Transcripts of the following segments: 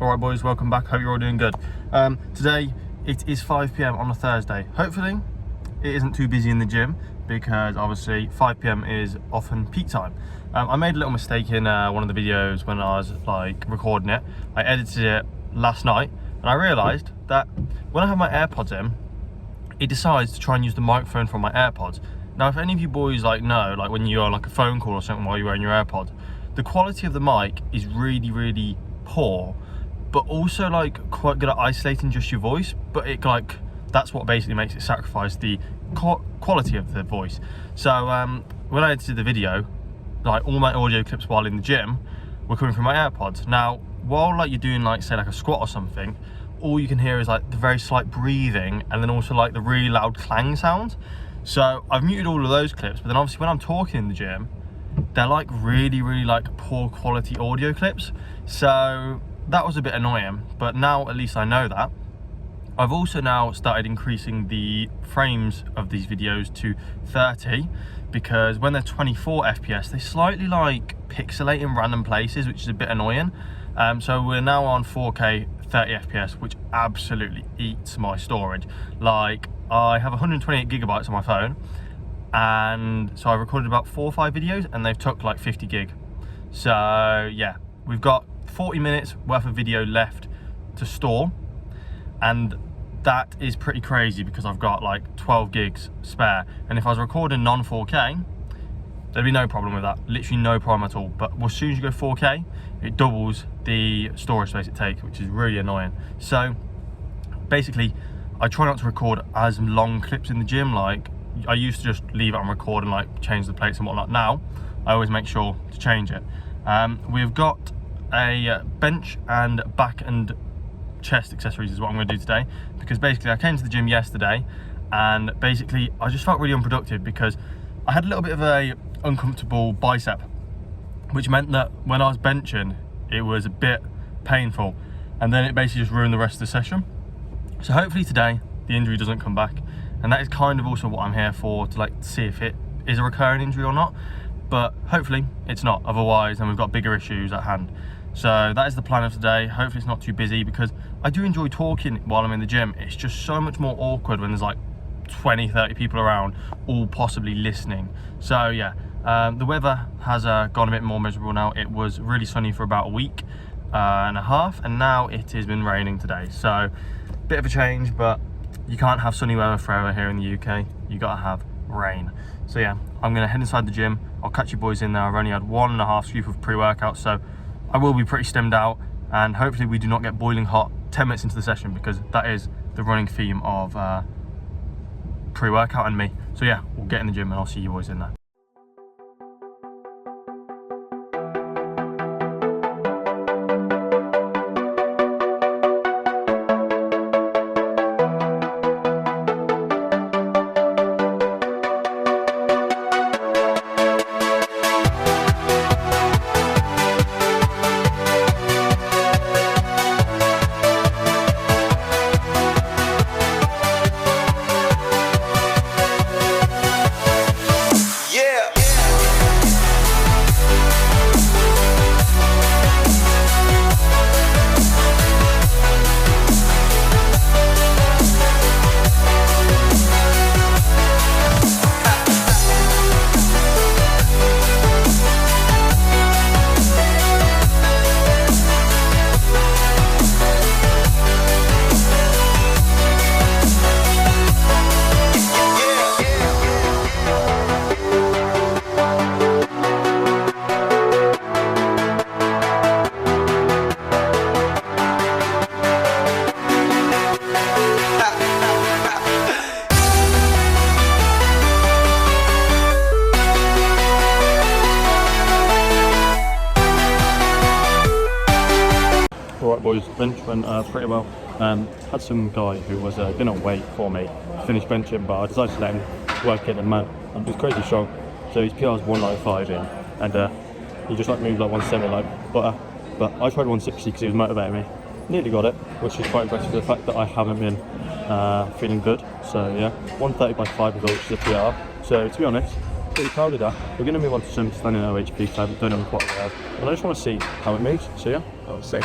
Alright boys, welcome back, hope you're all doing good. Today it is 5 PM on a Thursday. Hopefully it isn't too busy in the gym because obviously 5 PM is often peak time. I made a little mistake in one of the videos when I was recording it. I edited it last night and I realised that when I have my AirPods in, it decides to try and use the microphone from my AirPods. Now if any of you boys know, when you're on a phone call or something while you're wearing your AirPods, the quality of the mic is really poor, but also quite good at isolating just your voice, but it that's what basically makes it sacrifice the quality of the voice. So when I edited the video, all my audio clips while in the gym were coming from my AirPods. Now while you're doing say a squat or something, all you can hear is the very slight breathing and then also the really loud clang sounds. So I've muted all of those clips, but then obviously when I'm talking in the gym, they're really poor quality audio clips. So that was a bit annoying, but now at least I know that. I've also now started increasing the frames of these videos to 30 because when they're 24 FPS, they slightly pixelate in random places, which is a bit annoying. So we're now on 4K 30 FPS, which absolutely eats my storage. I have 128 gigabytes on my phone, and so I recorded about 4 or 5 videos and they've took 50 gig. So yeah, we've got 40 minutes worth of video left to store, and that is pretty crazy because I've got 12 gigs spare, and if I was recording non 4K there'd be no problem with that, literally no problem at all. But as soon as you go 4K, it doubles the storage space it takes, which is really annoying. So basically I try not to record as long clips in the gym. I used to just leave it on record and change the plates and whatnot. Now I always make sure to change it. We've got a bench and back and chest accessories is what I'm going to do today, because basically I came to the gym yesterday and basically I just felt really unproductive because I had a little bit of a uncomfortable bicep, which meant that when I was benching it was a bit painful, and then it basically just ruined the rest of the session. So hopefully today the injury doesn't come back, and that is kind of also what I'm here for, to see if it is a recurring injury or not. But hopefully it's not, otherwise then we've got bigger issues at hand. So that is the plan of today. Hopefully it's not too busy because I do enjoy talking while I'm in the gym. It's just so much more awkward when there's 20-30 people around all possibly listening. So yeah, the weather has gone a bit more miserable now. It was really sunny for about a week and a half, and now it has been raining today. So bit of a change, but you can't have sunny weather forever here in the UK. You gotta have rain. So yeah, I'm gonna head inside the gym. I'll catch you boys in there. I've only had 1.5 scoop of pre-workout, so I will be pretty stemmed out, and hopefully we do not get boiling hot 10 minutes into the session, because that is the running theme of pre-workout and me. So yeah, we'll get in the gym and I'll see you boys in there. Alright boys, bench went pretty well. Had some guy who was gonna wait for me to finish benching, but I decided to let him work it, and man, I'm just crazy strong. So his PR is 195 in, and he just moved 170 like butter. But I tried 160 because he was motivating me. Nearly got it, which is quite impressive for the fact that I haven't been feeling good. So yeah, 130 by 5 as well, which is a PR. So to be honest, pretty proud of that. We're going to move on to some standing OHP because I don't know what we have. But I just want to see how it moves. So yeah, I'll see.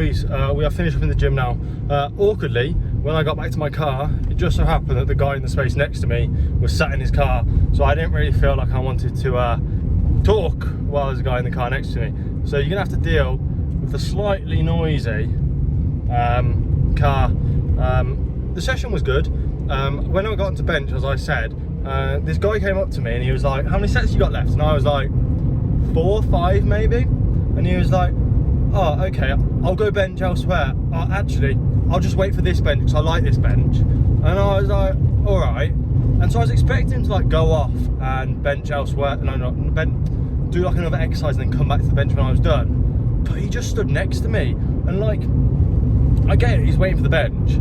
boys, we are finished up in the gym now. Awkwardly, when I got back to my car, it just so happened that the guy in the space next to me was sat in his car, so I didn't really feel like I wanted to talk while there's a guy in the car next to me. So you're gonna have to deal with the slightly noisy car. The session was good. When I got into bench, as I said, this guy came up to me and he was like, how many sets you got left? And I was like, 4 or 5 maybe. And he was like, oh, okay, I'll go bench elsewhere. Actually, I'll just wait for this bench because I like this bench. And I was like, all right. And so I was expecting him to like go off and bench elsewhere, no, not bench, do like another exercise and then come back to the bench when I was done. But he just stood next to me and like, I get it, he's waiting for the bench.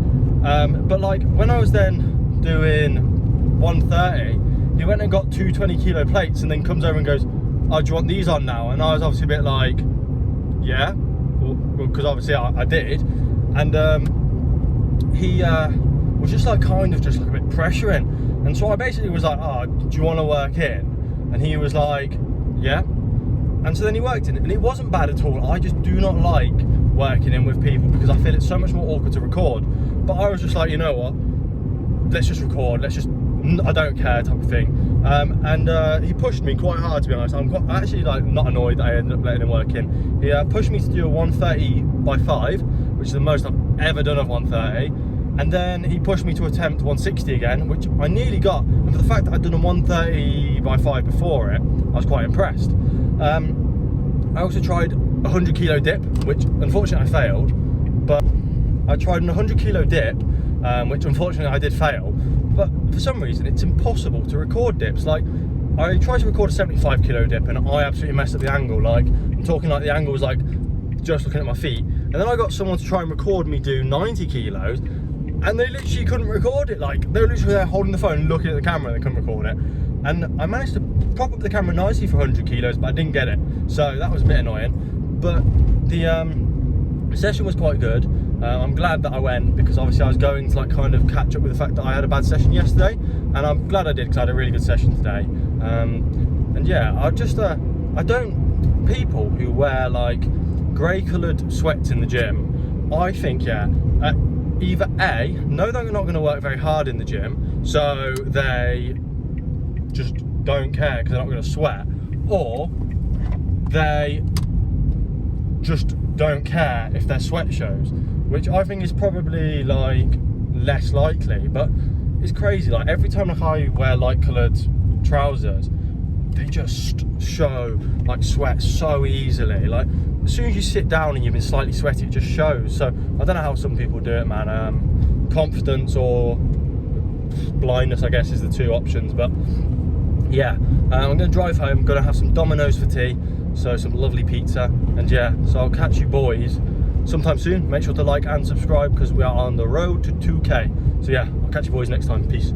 But like when I was then doing 130, he went and got 2 20-kilo plates and then comes over and goes, oh, do you want these on now? And I was obviously a bit like, yeah, because obviously I did. And he was just like kind of just like a bit pressuring. And so I basically was like, oh, do you want to work in? And he was like, yeah. And so then he worked in it, and it wasn't bad at all. I just do not like working in with people because I feel it's so much more awkward to record. But I was just like, you know what? Let's just record. Let's just, I don't care type of thing. And he pushed me quite hard, to be honest. I'm actually like not annoyed that I ended up letting him work in. He pushed me to do a 130 by 5, which is the most I've ever done of 130. And then he pushed me to attempt 160 again, which I nearly got. And for the fact that I'd done a 130 by 5 before it, I was quite impressed. I also tried a 100-kilo dip, which unfortunately I failed. But I tried an 100-kilo dip, which unfortunately I did fail. But for some reason, it's impossible to record dips. Like, I tried to record a 75-kilo dip and I absolutely messed up the angle. Like, I'm talking like the angle was like just looking at my feet. And then I got someone to try and record me do 90 kilos and they literally couldn't record it. Like, they were literally there holding the phone, looking at the camera, and they couldn't record it. And I managed to prop up the camera nicely for 100 kilos, but I didn't get it. So that was a bit annoying. But the session was quite good. I'm glad that I went because obviously I was going to like kind of catch up with the fact that I had a bad session yesterday, and I'm glad I did because I had a really good session today. And yeah, I just people who wear like grey coloured sweats in the gym, I think, yeah, either A, know they're not going to work very hard in the gym, so they just don't care because they're not going to sweat, or they just don't care if their sweat shows, which I think is probably like less likely. But it's crazy, like every time like I wear light coloured trousers, they just show like sweat so easily. Like as soon as you sit down and you've been slightly sweaty, it just shows. So I don't know how some people do it, man. Confidence or blindness, I guess, is the 2 options. But yeah, I'm gonna drive home, gonna have some Domino's for tea, so some lovely pizza, and yeah, so I'll catch you boys sometime soon. Make sure to like and subscribe because we are on the road to 2K. So yeah, I'll catch you boys next time. Peace.